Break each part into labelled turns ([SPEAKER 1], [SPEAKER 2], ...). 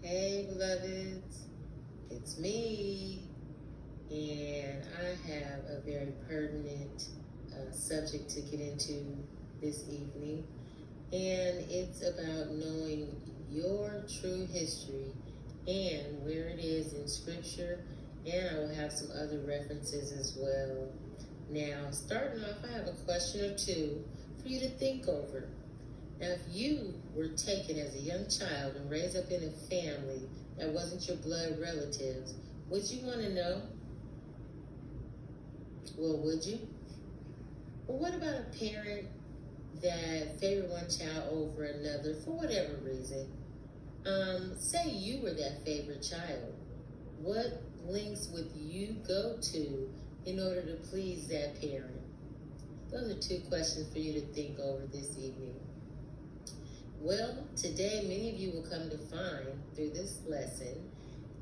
[SPEAKER 1] Hey, beloveds, it's me, and I have a very pertinent subject to get into this evening, and it's about knowing your true history and where it is in Scripture, and I will have some other references as well. Now, starting off, I have a question or two for you to think over. Now, if you were taken as a young child and raised up in a family that wasn't your blood relatives, would you want to know? Well, would you? Well, what about a parent that favored one child over another for whatever reason? Say you were that favorite child. What lengths would you go to in order to please that parent? Those are two questions for you to think over this evening. Well, today many of you will come to find through this lesson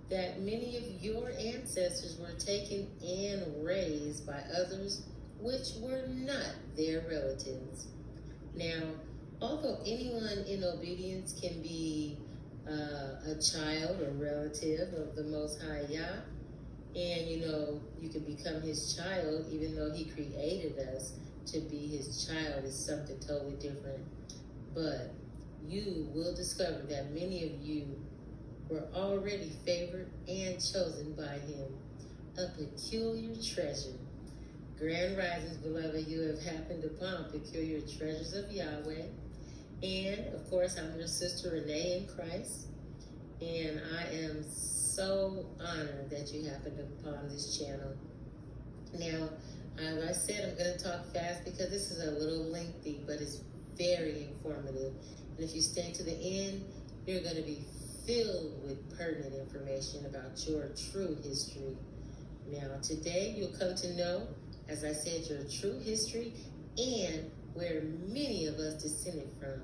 [SPEAKER 1] that many of your ancestors were taken and raised by others which were not their relatives. Now, although anyone in obedience can be a child or relative of the Most High Yah, and you can become his child even though he created us to be his child is something totally different. But you will discover that many of you were already favored and chosen by him, a peculiar treasure. Grand risings, beloved, you have happened upon peculiar treasures of Yahweh. And, of course, I'm your sister Renee in Christ. And I am so honored that you happened upon this channel. Now, as I said, I'm going to talk fast because this is a little lengthy, but it's very informative. And if you stay to the end, you're going to be filled with pertinent information about your true history. Now, today you'll come to know, as I said, your true history and where many of us descended from.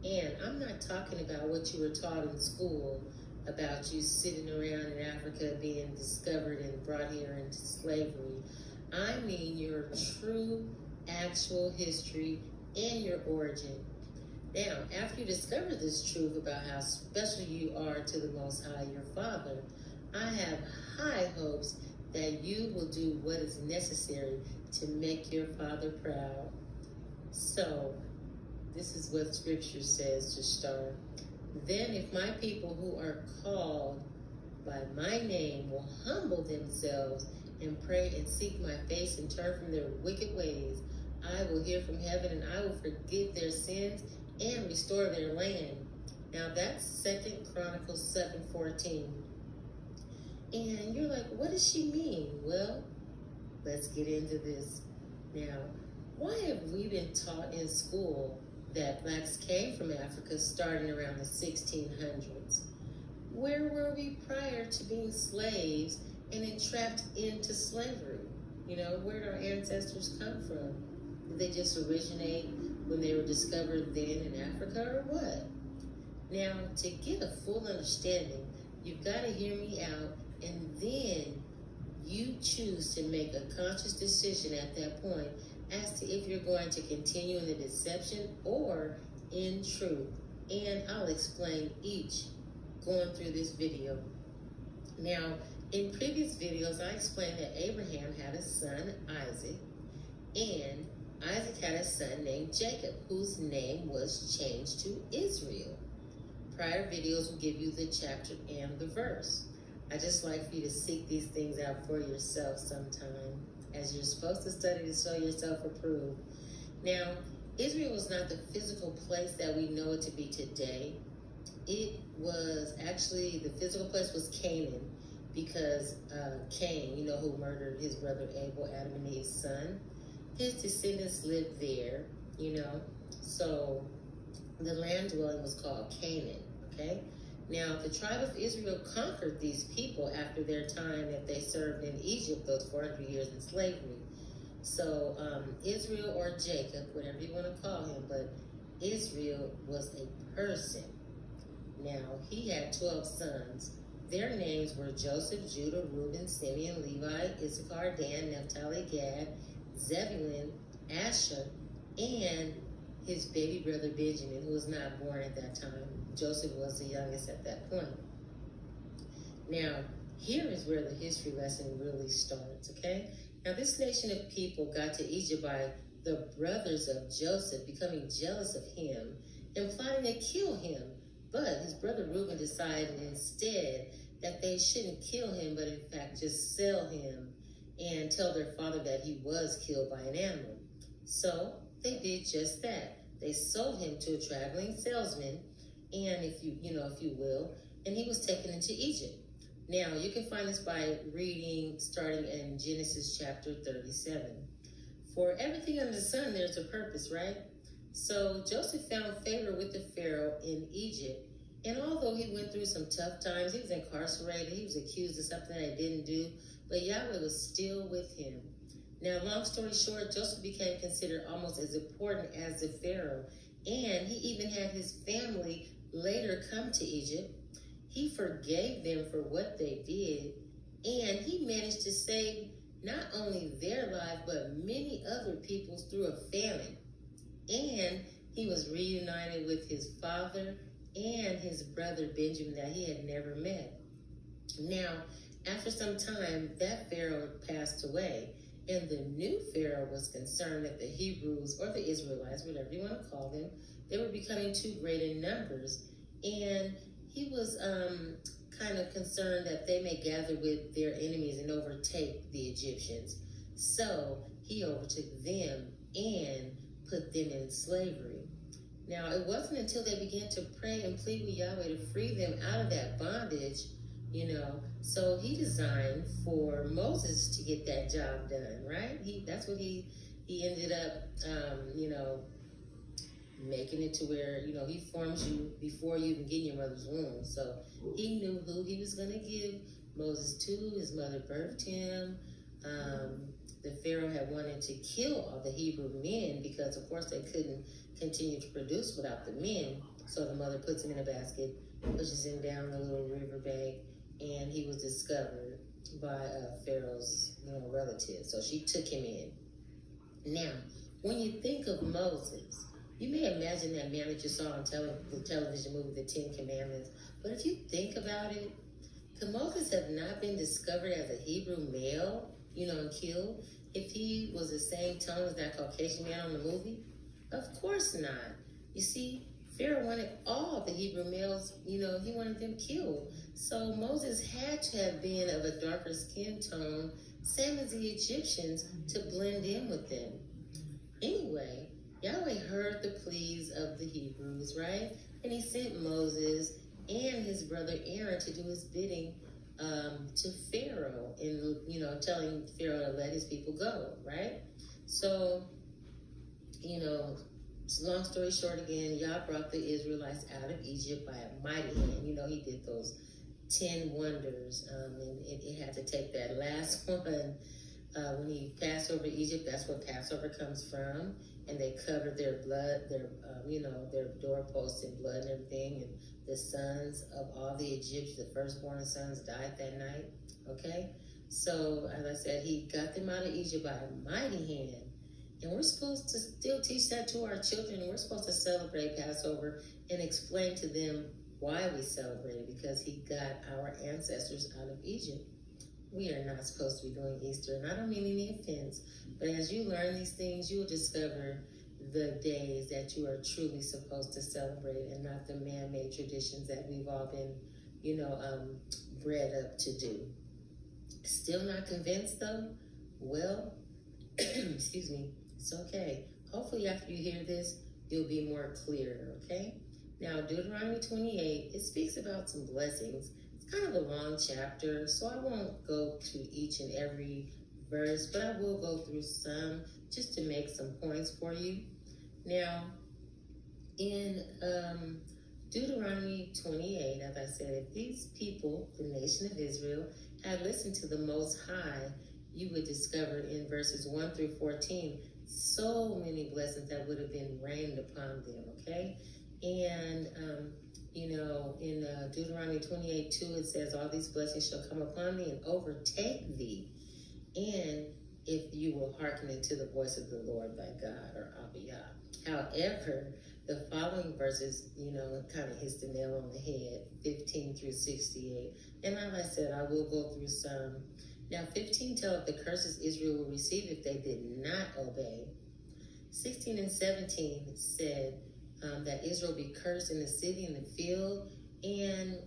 [SPEAKER 1] And I'm not talking about what you were taught in school about you sitting around in Africa being discovered and brought here into slavery. I mean your true, actual history and your origin. Now, after you discover this truth about how special you are to the Most High, your Father, I have high hopes that you will do what is necessary to make your Father proud. So, this is what Scripture says to start. Then if my people who are called by my name will humble themselves and pray and seek my face and turn from their wicked ways, I will hear from heaven and I will forgive their sins and restore their land. Now that's 2 Chronicles 7:14. And you're like, what does she mean? Well, let's get into this. Now, why have we been taught in school that blacks came from Africa starting around the 1600s? Where were we prior to being slaves and entrapped into slavery? Where did our ancestors come from? Did they just originate when they were discovered then in Africa or what? Now, to get a full understanding, you've got to hear me out, and then you choose to make a conscious decision at that point as to if you're going to continue in the deception or in truth. And I'll explain each going through this video. Now, in previous videos, I explained that Abraham had a son, Isaac, and Isaac had a son named Jacob, whose name was changed to Israel. Prior videos will give you the chapter and the verse. I just like for you to seek these things out for yourself sometime, as you're supposed to study to show yourself approved. Now, Israel was not the physical place that we know it to be today. It was actually, the physical place was Canaan, because Cain, who murdered his brother Abel, Adam and Eve's son, his descendants lived there, So the land dwelling was called Canaan, okay? Now, the tribe of Israel conquered these people after their time that they served in Egypt, those 400 years in slavery. So Israel, or Jacob, whatever you want to call him, but Israel was a person. Now, he had 12 sons. Their names were Joseph, Judah, Reuben, Simeon, Levi, Issachar, Dan, Naphtali, Gad, Zebulun, Asher, and his baby brother Benjamin, who was not born at that time. Joseph was the youngest at that point. Now, here is where the history lesson really starts, okay? Now, this nation of people got to Egypt by the brothers of Joseph becoming jealous of him and plotting to kill him. But his brother Reuben decided instead that they shouldn't kill him, but in fact just sell him and tell their father that he was killed by an animal. So they did just that. They sold him to a traveling salesman, and if you will, and he was taken into Egypt. Now, you can find this by reading starting in Genesis chapter 37. For everything under the sun, there's a purpose, right? So Joseph found favor with the Pharaoh in Egypt. And although he went through some tough times, he was incarcerated, he was accused of something that he didn't do, but Yahweh was still with him. Now, long story short, Joseph became considered almost as important as the Pharaoh. And he even had his family later come to Egypt. He forgave them for what they did, and he managed to save not only their life, but many other people's through a famine. And he was reunited with his father and his brother Benjamin that he had never met. Now, after some time, that Pharaoh passed away, and the new Pharaoh was concerned that the Hebrews, or the Israelites, whatever you want to call them, they were becoming too great in numbers, and he was kind of concerned that they may gather with their enemies and overtake the Egyptians. So he overtook them and put them in slavery. Now, it wasn't until they began to pray and plead with Yahweh to free them out of that bondage, so he designed for Moses to get that job done, right? That's what he ended up, making it to where, he forms you before you even get in your mother's womb. So he knew who he was going to give Moses to. His mother birthed him. The Pharaoh had wanted to kill all the Hebrew men because, of course, they couldn't continue to produce without the men. So the mother puts him in a basket, pushes him down the little riverbank, and he was discovered by Pharaoh's relative. So she took him in. Now, when you think of Moses, you may imagine that man that you saw on the television movie, The Ten Commandments. But if you think about it, could Moses have not been discovered as a Hebrew male, and killed if he was the same tone as that Caucasian man on the movie? Of course not. You see, Pharaoh wanted all the Hebrew males, he wanted them killed. So Moses had to have been of a darker skin tone, same as the Egyptians, to blend in with them. Anyway, Yahweh heard the pleas of the Hebrews, right? And he sent Moses and his brother Aaron to do his bidding to Pharaoh and, telling Pharaoh to let his people go, right? So, long story short again, Yah brought the Israelites out of Egypt by a mighty hand. He did those 10 wonders, and it had to take that last one. When he passed over Egypt, that's where Passover comes from. And they covered their blood, their doorposts in blood and everything. And the sons of all the Egyptians, the firstborn sons, died that night. Okay? So, as I said, he got them out of Egypt by a mighty hand. And we're supposed to still teach that to our children. And we're supposed to celebrate Passover and explain to them why we celebrate it, because he got our ancestors out of Egypt. We are not supposed to be doing Easter, and I don't mean any offense, but as you learn these things, you will discover the days that you are truly supposed to celebrate and not the man-made traditions that we've all been, bred up to do. Still not convinced, though? Well, excuse me, it's okay. Hopefully after you hear this, you'll be more clear, okay? Now, Deuteronomy 28, it speaks about some blessings. Kind of a long chapter, so I won't go to each and every verse, but I will go through some just to make some points for you. Now, in Deuteronomy 28, as I said, if these people, the nation of Israel, had listened to the Most High, you would discover in verses 1 through 14 so many blessings that would have been rained upon them, okay? And in Deuteronomy 28:2, it says, all these blessings shall come upon thee and overtake thee, and if you will hearken unto the voice of the Lord thy God, or Abiyah. However, The following verses, kind of hits the nail on the head, 15 through 68. And like I said, I will go through some. Now, 15 tells the curses Israel will receive if they did not obey. 16 and 17 said that Israel be cursed in the city, in the field. And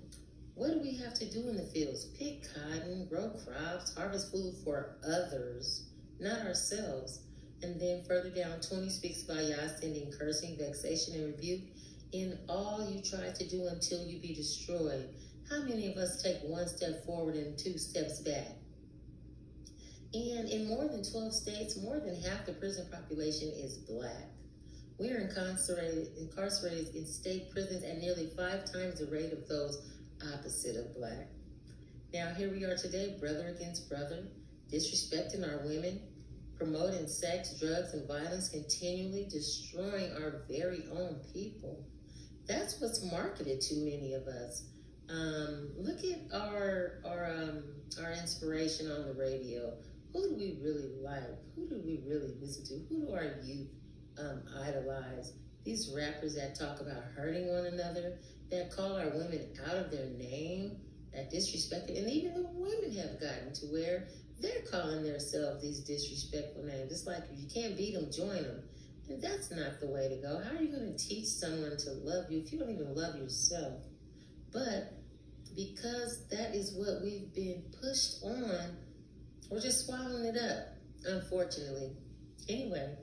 [SPEAKER 1] what do we have to do in the fields? Pick cotton, grow crops, harvest food for others, not ourselves. And then further down, 20 speaks about Yah sending cursing, vexation, and rebuke in all you try to do until you be destroyed. How many of us take one step forward and 2 steps back? And in more than 12 states, more than half the prison population is black. We are incarcerated in state prisons at nearly 5 times the rate of those opposite of black. Now here we are today, brother against brother, disrespecting our women, promoting sex, drugs, and violence, continually destroying our very own people. That's what's marketed to many of us. Look at our inspiration on the radio. Who do we really like? Who do we really listen to? Who do our youth idolize? These rappers that talk about hurting one another, that call our women out of their name, that disrespect it. And even the women have gotten to where they're calling themselves these disrespectful names. It's like, if you can't beat them, join them. And that's not the way to go. How are you going to teach someone to love you if you don't even love yourself? But because that is what we've been pushed on, we're just swallowing it up, unfortunately. Anyway,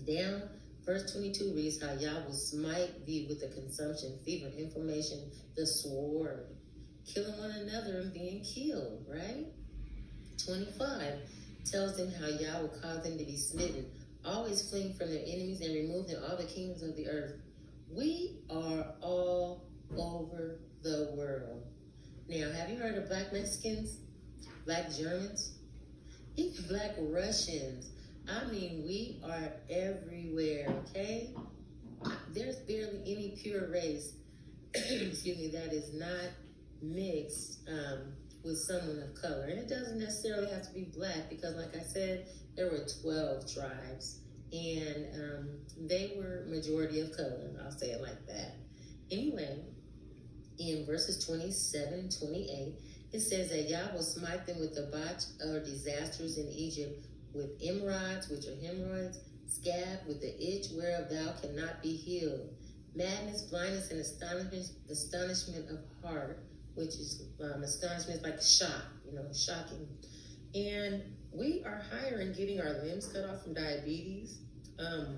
[SPEAKER 1] down, verse 22 reads how Yah will smite thee with the consumption, fever, inflammation, the sword, killing one another and being killed, right? 25 tells them how Yah will cause them to be smitten, always fleeing from their enemies and removing all the kingdoms of the earth. We are all over the world. Now, have you heard of black Mexicans, black Germans, even black Russians? I mean, we are everywhere, okay? There's barely any pure race, excuse me, that is not mixed with someone of color. And it doesn't necessarily have to be black because, like I said, there were 12 tribes, and they were majority of color. I'll say it like that. Anyway, in verses 27 and 28, it says that Yah will smite them with the botch or disasters in Egypt, with emerods, which are hemorrhoids, scab, with the itch whereof thou cannot be healed, madness, blindness, and astonishment of heart, which is astonishment, like shock, shocking. And we are higher in getting our limbs cut off from diabetes,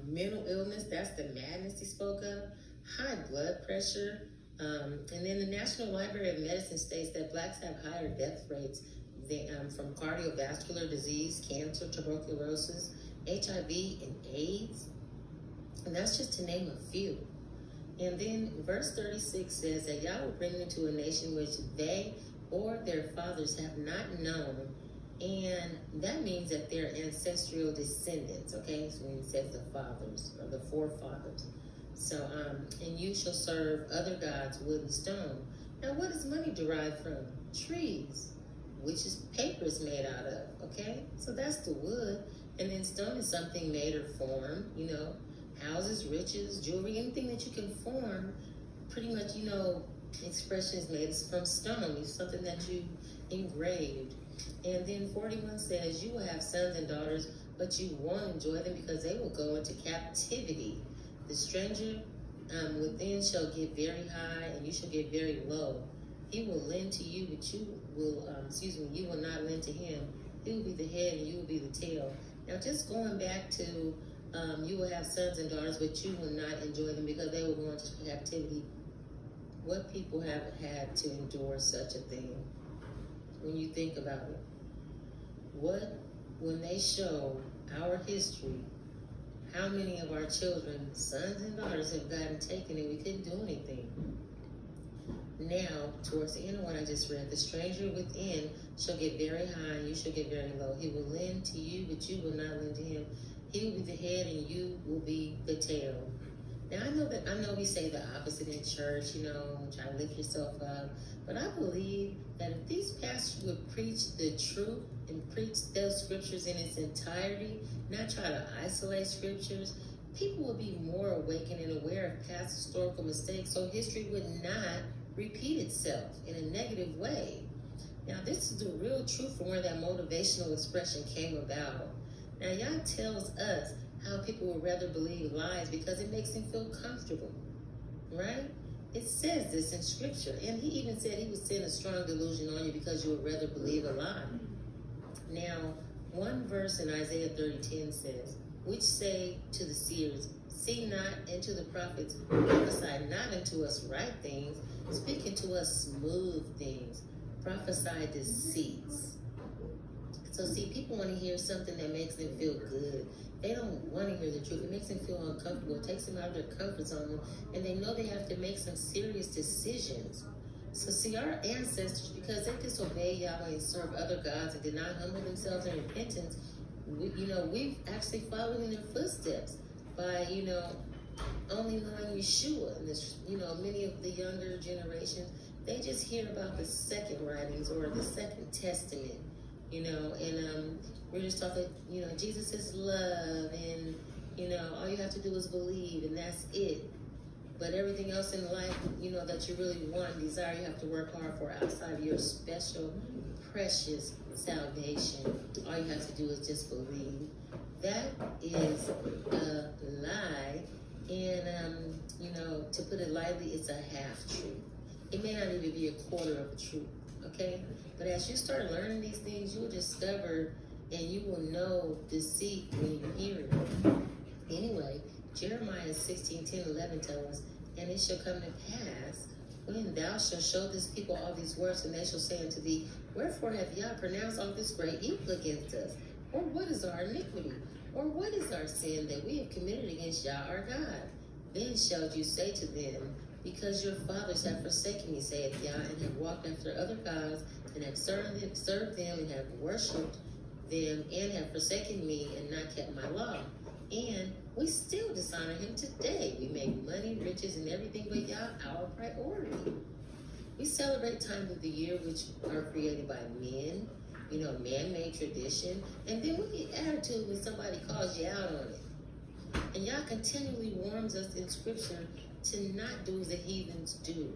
[SPEAKER 1] mental illness, that's the madness he spoke of, high blood pressure, and then the National Library of Medicine states that blacks have higher death rates from cardiovascular disease, cancer, tuberculosis, HIV, and AIDS. And that's just to name a few. And then verse 36 says that Yah will bring them to a nation which they or their fathers have not known. And that means that they're ancestral descendants, okay? So when it says the fathers or the forefathers. So, and you shall serve other gods, wood and stone. Now, what is money derived from? Trees, which is paper is made out of, okay? So that's the wood. And then stone is something made or formed, houses, riches, jewelry, anything that you can form. Pretty much, expression is made from stone. It's something that you engraved. And then 41 says, you will have sons and daughters, but you won't enjoy them because they will go into captivity. The stranger within shall get very high, and you shall get very low. He will lend to you, but you will, you will not lend to him. He will be the head, and you will be the tail. Now, just going back to, you will have sons and daughters, but you will not enjoy them because they will go into captivity. What people have had to endure such a thing? When you think about it, when they show our history, how many of our children, sons and daughters, have gotten taken and we couldn't do anything? Now, towards the end of what I just read, the stranger within shall get very high and you shall get very low. He will lend to you, but you will not lend to him. He will be the head and you will be the tail. Now, I know we say the opposite in church, try to lift yourself up. But I believe that if these pastors would preach the truth and preach those scriptures in its entirety, not try to isolate scriptures, people would be more awakened and aware of past historical mistakes so history would not repeat itself in a negative way. Now, this is the real truth from where that motivational expression came about. Now, Yah tells us how people would rather believe lies because it makes them feel comfortable, right? It says this in scripture. And he even said he would send a strong delusion on you because you would rather believe a lie. Now, one verse in Isaiah 30:10 says, which say to the seers, see not, and to the prophets, prophesy not unto us right things, speaking to us smooth things, prophesy deceits. So see, people want to hear something that makes them feel good. They don't want to hear the truth. It makes them feel uncomfortable. It takes them out of their comfort zone, and they know they have to make some serious decisions. So see, our ancestors, because they disobeyed Yahweh and served other gods and did not humble themselves in repentance, we've actually followed in their footsteps by, only knowing Yeshua. And this, many of the younger generations, they just hear about the second writings or the Second Testament, and we're just talking, Jesus is love, and, all you have to do is believe, and that's it. But everything else in life, that you really want and desire, you have to work hard for outside of your special, precious salvation. All you have to do is just believe. That is a lie. And, to put it lightly, it's a half-truth. It may not even be a quarter of a truth, okay? But as you start learning these things, you will discover and you will know deceit when you hear it. Anyway, Jeremiah 16:10-11 tells us, and it shall come to pass, when thou shalt show this people all these works, and they shall say unto thee, wherefore hath Yah pronounced all this great evil against us? Or what is our iniquity? Or what is our sin that we have committed against Yah our God? Then shalt you say to them, because your fathers have forsaken me, saith Yah, and have walked after other gods, and have served them, and have worshipped them, and have forsaken me, and not kept my law. And we still dishonor him today. We make money, riches, and everything but Yah our priority. We celebrate times of the year which are created by men, man-made tradition, and then we get attitude when somebody calls you out on it. And Yah continually warns us in scripture to not do as the heathens do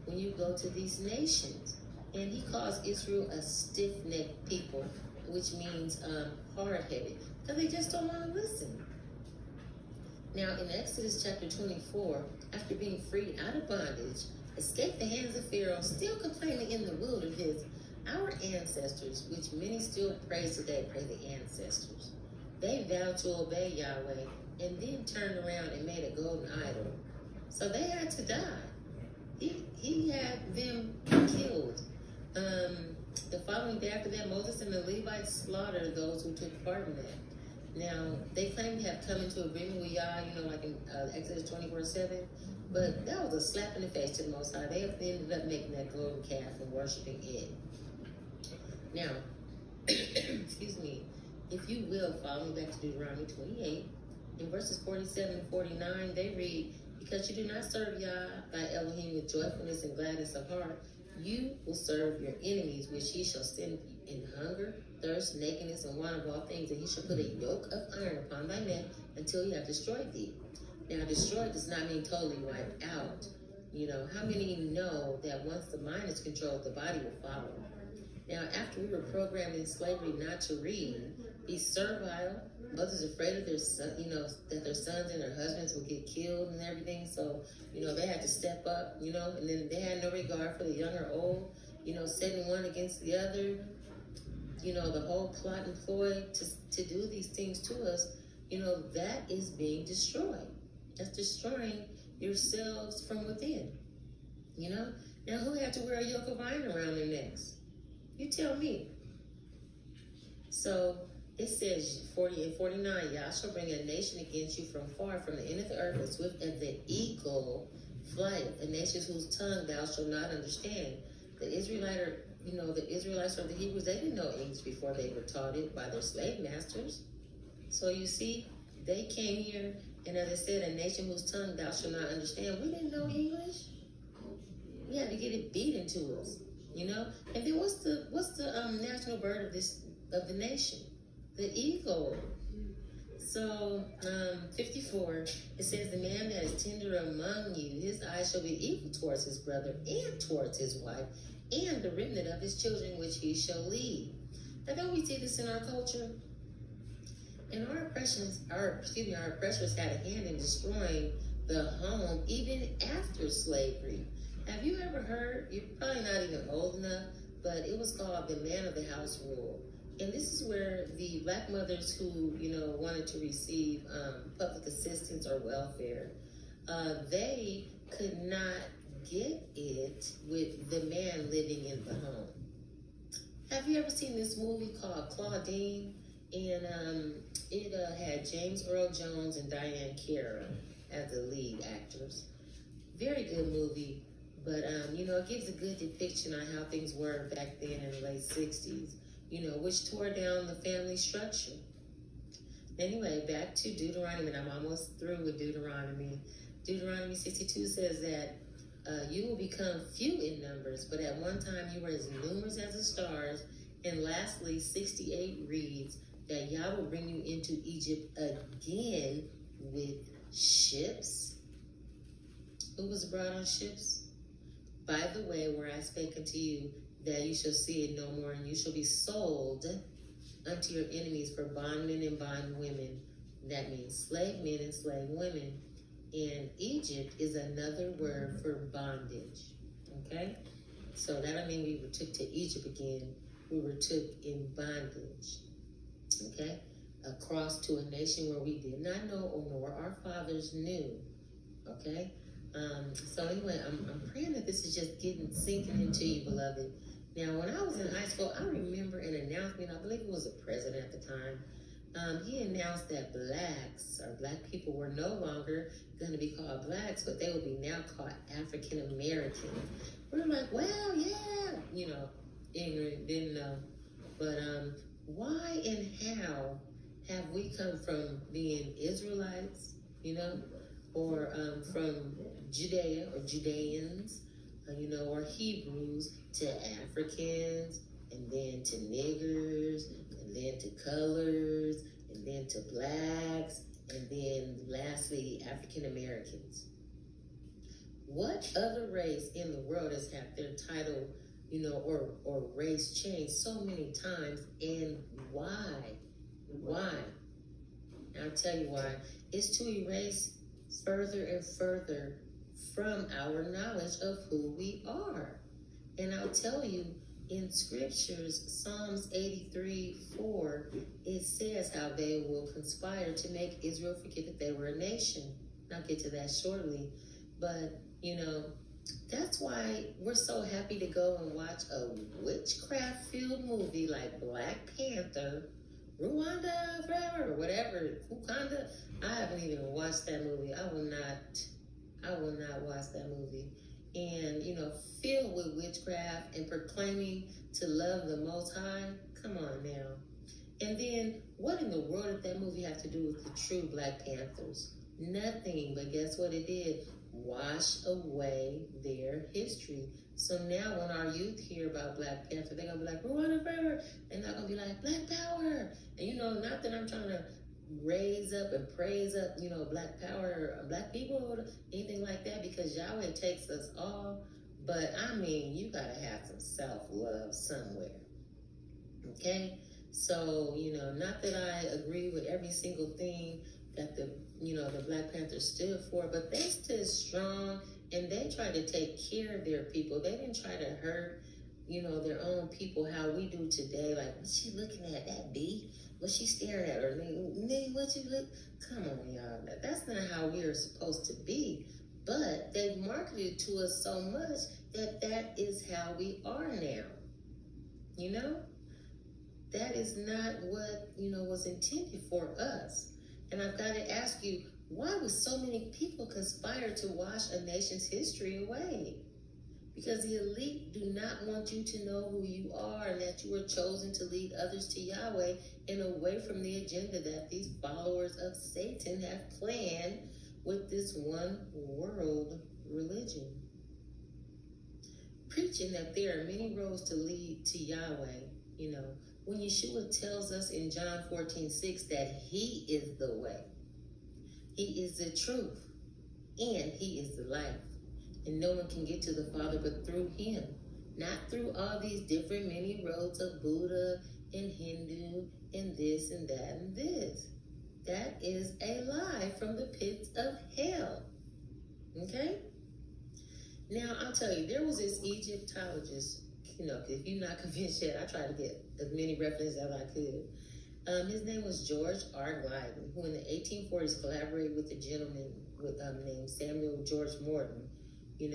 [SPEAKER 1] when you go to these nations. And he calls Israel a stiff-necked people, which means hard-headed, because they just don't want to listen. Now, in Exodus chapter 24, after being freed out of bondage, escaped the hands of Pharaoh, still complaining in the wilderness, our ancestors, which many still praise today, praise the ancestors, they vowed to obey Yahweh and then turned around and made a golden idol. So they had to die. He had them killed. The following day after that, Moses and the Levites slaughtered those who took part in that. Now, they claim to have come into agreement with Yah, like in Exodus 24:7, but that was a slap in the face to the Most High. They ended up making that golden calf and worshiping it. Now, excuse me, if you will, follow me back to Deuteronomy 28. In verses 47 and 49, they read, because you do not serve Yah, thy Elohim, with joyfulness and gladness of heart, you will serve your enemies, which he shall send in hunger, thirst, nakedness, and want of all things, and he shall put a yoke of iron upon thy neck until he have destroyed thee. Now, destroyed does not mean totally wiped out. How many know that once the mind is controlled, the body will follow? Now, after we were programmed in slavery not to read, be servile, mothers afraid of their son, that their sons and their husbands will get killed and everything. So, they had to step up, and then they had no regard for the young or old, setting one against the other. The whole plot employed to do these things to us, that is being destroyed. That's destroying yourselves from within, Now, who had to wear a yoke of iron around their necks? You tell me. So, it says, 40 and 49, Yah shall bring a nation against you from far, from the end of the earth, as swift as the eagle flight, a nation whose tongue thou shalt not understand. The Israelites or the Hebrews, they didn't know English before they were taught it by their slave masters. So you see, they came here, and as I said, a nation whose tongue thou shalt not understand. We didn't know English. We had to get it beat into us, And then what's the national bird of the nation? The eagle. So, 54, it says, the man that is tender among you, his eyes shall be equal towards his brother and towards his wife and the remnant of his children, which he shall lead. Now, don't we see this in our culture? And our oppressors had a hand in destroying the home even after slavery. Have you ever heard, you're probably not even old enough, but it was called the man of the house rule. And this is where the black mothers who, wanted to receive public assistance or welfare, they could not get it with the man living in the home. Have you ever seen this movie called Claudine? And it had James Earl Jones and Diane Kara as the lead actors. Very good movie, but it gives a good depiction on how things were back then in the late 60s, which tore down the family structure. Anyway, back to Deuteronomy, and I'm almost through with Deuteronomy. Deuteronomy 62 says that you will become few in numbers, but at one time you were as numerous as the stars. And lastly, 68 reads that Yah will bring you into Egypt again with ships. Who was brought on ships? By the way, where I spake unto you, that you shall see it no more, and you shall be sold unto your enemies for bondmen and bondwomen. That means slave men and slave women. And Egypt is another word for bondage. Okay? So that don't mean we were took to Egypt again. We were took in bondage. Okay? Across to a nation where we did not know or nor our fathers knew. Okay? So anyway, I'm praying that this is just sinking into you, beloved. Now, when I was in high school, I remember an announcement. I believe it was the president at the time. He announced that blacks, or black people, were no longer going to be called blacks, but they would be now called African American. We're like, well, yeah, ignorant, didn't know. But why and how have we come from being Israelites, or from Judea or Judeans, or Hebrews, to Africans, and then to niggers, and then to colors, and then to blacks, and then lastly, African Americans? What other race in the world has had their title, or race changed so many times, and why? Why? I'll tell you why. It's to erase further and further from our knowledge of who we are. And I'll tell you, in scriptures, Psalms 83:4, it says how they will conspire to make Israel forget that they were a nation. I'll get to that shortly. But, that's why we're so happy to go and watch a witchcraft-filled movie like Black Panther, Rwanda Forever, or whatever, Wakanda. I haven't even watched that movie. I will not watch that movie. And, filled with witchcraft and proclaiming to love the Most High. Come on now. And then, what in the world did that movie have to do with the true Black Panthers? Nothing, but guess what it did? Wash away their history. So now when our youth hear about Black Panther, they're going to be like, Rwanda Forever. They're not going to be like, Black Power. And, not that I'm trying to raise up and praise up, Black power, or Black people, or anything like that, because Yahweh takes us all. But you got to have some self-love somewhere. Okay? So, not that I agree with every single thing that the Black Panthers stood for, but they stood strong, and they tried to take care of their people. They didn't try to hurt, their own people how we do today. Like, what's she looking at? That bee? What's she staring at? Or, what you look? Come on, y'all. That's not how we are supposed to be. But they've marketed to us so much that is how we are now. That is not what, was intended for us. And I've got to ask you, why would so many people conspire to wash a nation's history away? Because the elite do not want you to know who you are, and that you were chosen to lead others to Yahweh and away from the agenda that these followers of Satan have planned with this one world religion. Preaching that there are many roads to lead to Yahweh, when Yeshua tells us in John 14:6 that he is the way, he is the truth, and he is the life. And no one can get to the Father but through him. Not through all these different many roads of Buddha and Hindu and this and that and this. That is a lie from the pits of hell. Okay? Now, I'll tell you, there was this Egyptologist, if you're not convinced yet, I tried to get as many references as I could. His name was George R. Glyden, who in the 1840s collaborated with a gentleman named Samuel George Morton. He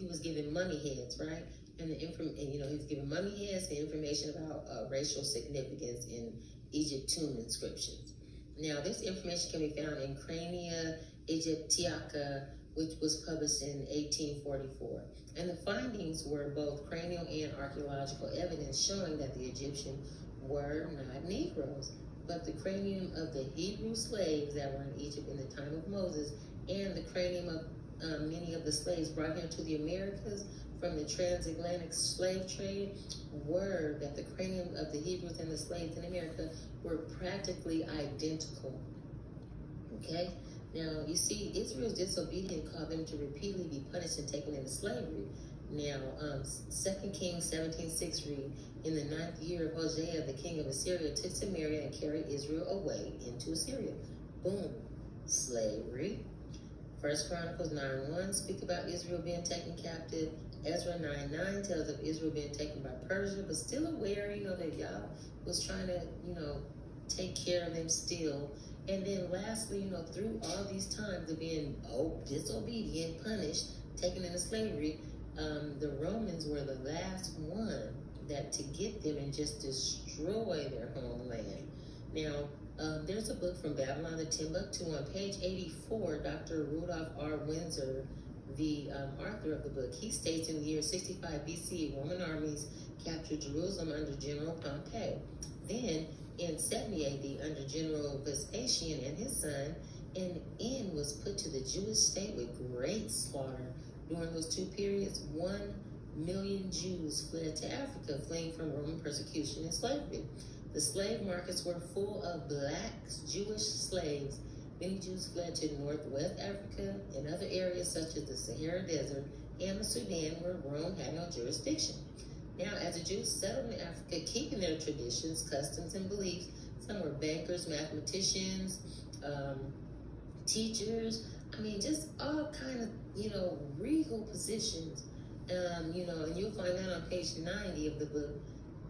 [SPEAKER 1] was giving mummy heads, right? And he was giving mummy heads and information about racial significance in Egypt tomb inscriptions. Now, this information can be found in Crania Egyptiaca, which was published in 1844. And the findings were both cranial and archaeological evidence showing that the Egyptians were not Negroes, but the cranium of the Hebrew slaves that were in Egypt in the time of Moses and the cranium of many of the slaves brought here to the Americas from the transatlantic slave trade were that the cranium of the Hebrews and the slaves in America were practically identical. Okay? Now, you see, Israel's disobedience caused them to repeatedly be punished and taken into slavery. Now, 2 Kings 17:6 read, in the 9th year of Hosea, the king of Assyria took Samaria and carried Israel away into Assyria. Boom. Slavery. 1 Chronicles 9:1 speak about Israel being taken captive. Ezra 9:9 tells of Israel being taken by Persia, but still aware, that Yah was trying to, take care of them still. And then lastly, through all these times of being disobedient, punished, taken into slavery, the Romans were the last one that to get them and just destroy their homeland. Now, there's a book from Babylon to Timbuktu on page 84, Dr. Rudolph R. Windsor, the author of the book, he states in the year 65 BC, Roman armies captured Jerusalem under General Pompey. Then, in 70 AD, under General Vespasian and his son, an end was put to the Jewish state with great slaughter. During those two periods, 1 million Jews fled to Africa, fleeing from Roman persecution and slavery. The slave markets were full of black Jewish slaves. Many Jews fled to Northwest Africa and other areas such as the Sahara Desert and the Sudan, where Rome had no jurisdiction. Now, as the Jews settled in Africa, keeping their traditions, customs, and beliefs, some were bankers, mathematicians, teachers, just all kind of, regal positions, and you'll find that on page 90 of the book.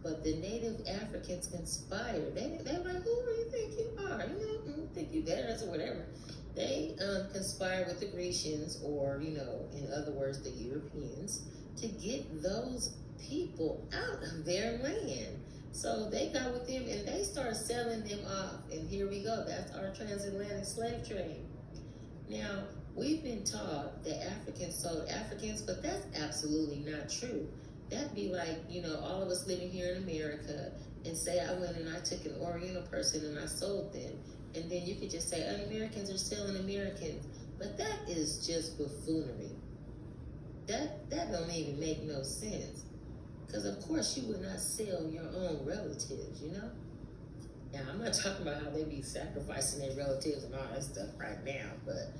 [SPEAKER 1] But the native Africans conspired. They're like, who do you think you are? I think you better or whatever. They conspired with the Grecians, or, in other words, the Europeans, to get those people out of their land. So they got with them and they started selling them off. And here we go. That's our transatlantic slave trade. Now, we've been taught that Africans sold Africans, but that's absolutely not true. That'd be like, all of us living here in America and say I went and I took an Oriental person and I sold them. And then you could just say, Americans are selling Americans. But that is just buffoonery. That don't even make no sense. Because, of course, you would not sell your own relatives, Now, I'm not talking about how they be sacrificing their relatives and all that stuff right now. But,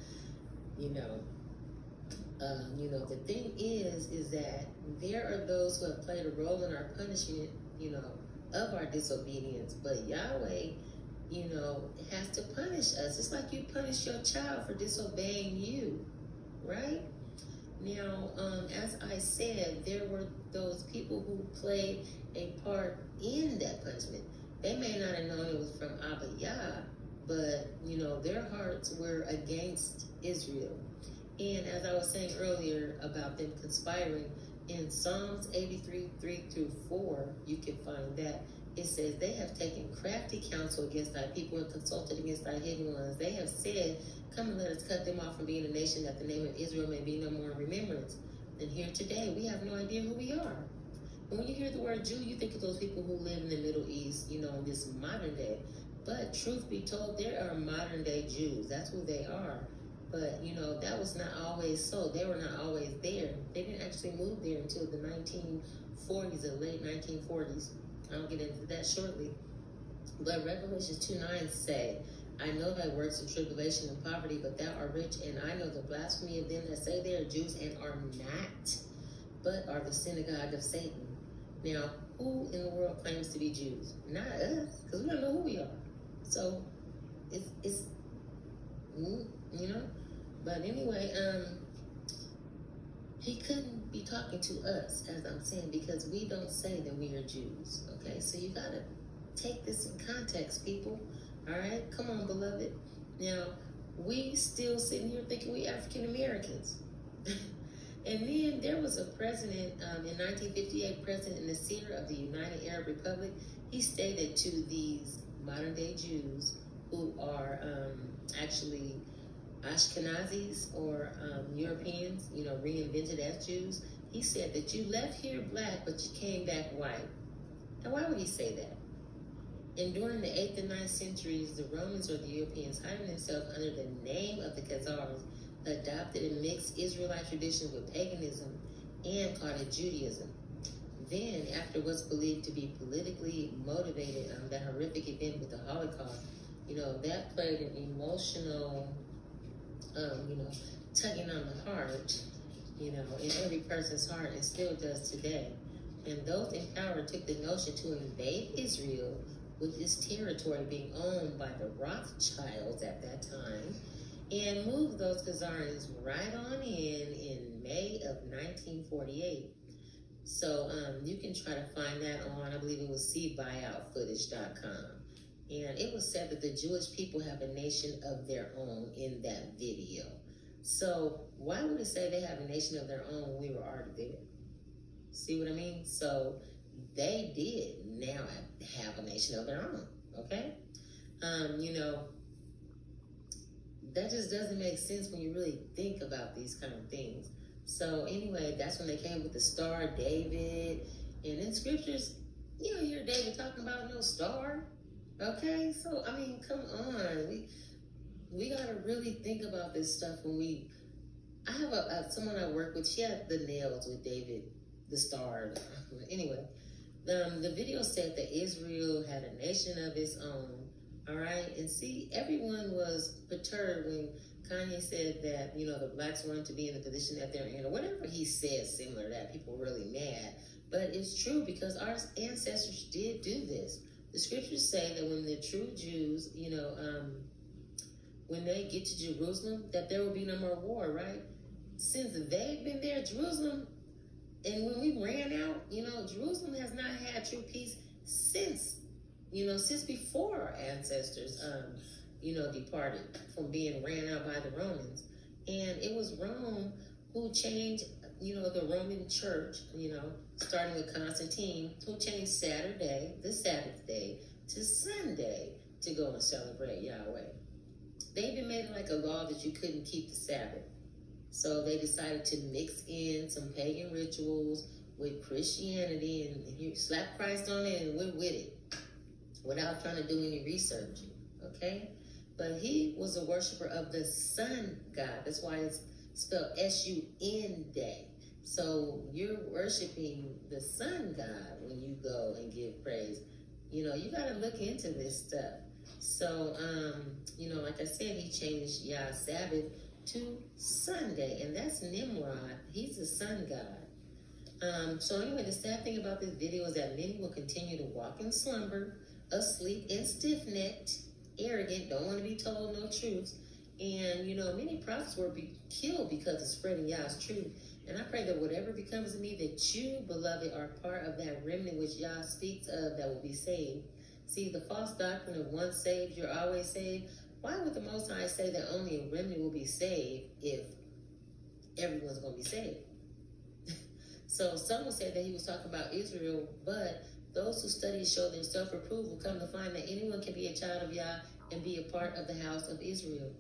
[SPEAKER 1] the thing is that there are those who have played a role in our punishment, of our disobedience. But Yahweh, has to punish us. It's like you punish your child for disobeying you, right? Now, as I said, there were those people who played a part in that punishment. They may not have known it was from Abba Yah, but, their hearts were against Israel. And as I was saying earlier about them conspiring, in Psalms 83:3-4, you can find that. It says, they have taken crafty counsel against thy people and consulted against thy hidden ones. They have said, come and let us cut them off from being a nation, that the name of Israel may be no more in remembrance. And here today, we have no idea who we are. And when you hear the word Jew, you think of those people who live in the Middle East, in this modern day. But truth be told, there are modern day Jews. That's who they are. But, that was not always so. They were not always there. They didn't actually move there until the 1940s, the late 1940s. I'll get into that shortly. But Revelation 2:9 say, I know thy works of tribulation and poverty, but thou art rich, and I know the blasphemy of them that say they are Jews and are not, but are the synagogue of Satan. Now, who in the world claims to be Jews? Not us, because we don't know who we are. So, it's But anyway, he couldn't be talking to us, as I'm saying, because we don't say that we are Jews. Okay, so you gotta take this in context, people. All right, come on, beloved. Now, we still sitting here thinking we African Americans. And then there was a president in 1958, President Nasser of the United Arab Republic. He stated to these modern day Jews who are actually Ashkenazis or Europeans, reinvented as Jews. He said that you left here black, but you came back white. Now, why would he say that? And during the 8th and 9th centuries, the Romans or the Europeans, hiding themselves under the name of the Khazars, adopted and mixed Israelite tradition with paganism and called it Judaism. Then, after what's believed to be politically motivated, that horrific event with the Holocaust, that played an emotional, tugging on the heart, in every person's heart, and still does today. And those in power took the notion to invade Israel, with its territory being owned by the Rothschilds at that time, and moved those Khazarians right on in May of 1948. So you can try to find that on, I believe it was cbuyoutfootage.com. And it was said that the Jewish people have a nation of their own in that video. So why would it say they have a nation of their own when we were already there? See what I mean? So they did now have a nation of their own, okay? That just doesn't make sense when you really think about these kind of things. So anyway, that's when they came with the Star of David. And in scriptures, you don't hear David talking about no star, okay? So, I mean, come on. We got to really think about this stuff when I have someone I work with, she had the nails with David, the star. Anyway, the video said that Israel had a nation of its own, all right? And see, everyone was perturbed when Kanye said that, the blacks weren't to be in the position that they're in, or whatever he said similar to that. People were really mad. But it's true because our ancestors did do this. The scriptures say that when the true Jews, when they get to Jerusalem, that there will be no more war, right? Since they've been there, Jerusalem, and when we ran out, Jerusalem has not had true peace since before our ancestors, departed from being ran out by the Romans. And it was Rome who changed, the Roman church, starting with Constantine, who changed Saturday, the Sabbath day, to Sunday to go and celebrate Yahweh. They even made it like a law that you couldn't keep the Sabbath. So they decided to mix in some pagan rituals with Christianity and you slap Christ on it and we're with it without trying to do any research, okay? But he was a worshiper of the sun god. That's why it's spelled S-U-N day. So you're worshiping the sun god when you go and give praise. You got to look into this stuff. So, like I said, he changed Yah's Sabbath to Sunday, and that's Nimrod. He's the sun god. So anyway, the sad thing about this video is that many will continue to walk in slumber, asleep and stiff-necked, arrogant, don't want to be told no truths. And, many prophets will be killed because of spreading Yah's truth. And I pray that whatever becomes of me, that you, beloved, are part of that remnant which Yah speaks of that will be saved. See, the false doctrine of once saved, you're always saved. Why would the Most High say that only a remnant will be saved if everyone's going to be saved? So some will say that he was talking about Israel, but those who study show their self-approval come to find that anyone can be a child of Yah and be a part of the house of Israel.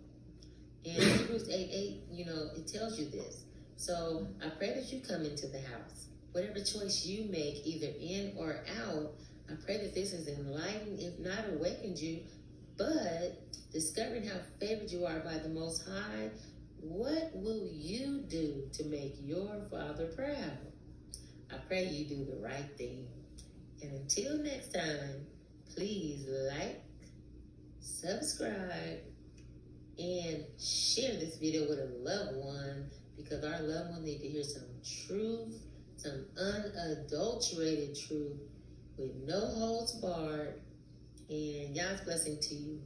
[SPEAKER 1] And Hebrews 8:8, it tells you this. So I pray that you come into the house. Whatever choice you make, either in or out, I pray that this has enlightened, if not awakened you, but discovering how favored you are by the Most High What will you do to make your father proud? I pray you do the right thing. And until next time, please like, subscribe, and share this video with a loved one, because our loved one need to hear some truth, some unadulterated truth with no holds barred. And God's blessing to you.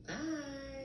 [SPEAKER 1] Bye.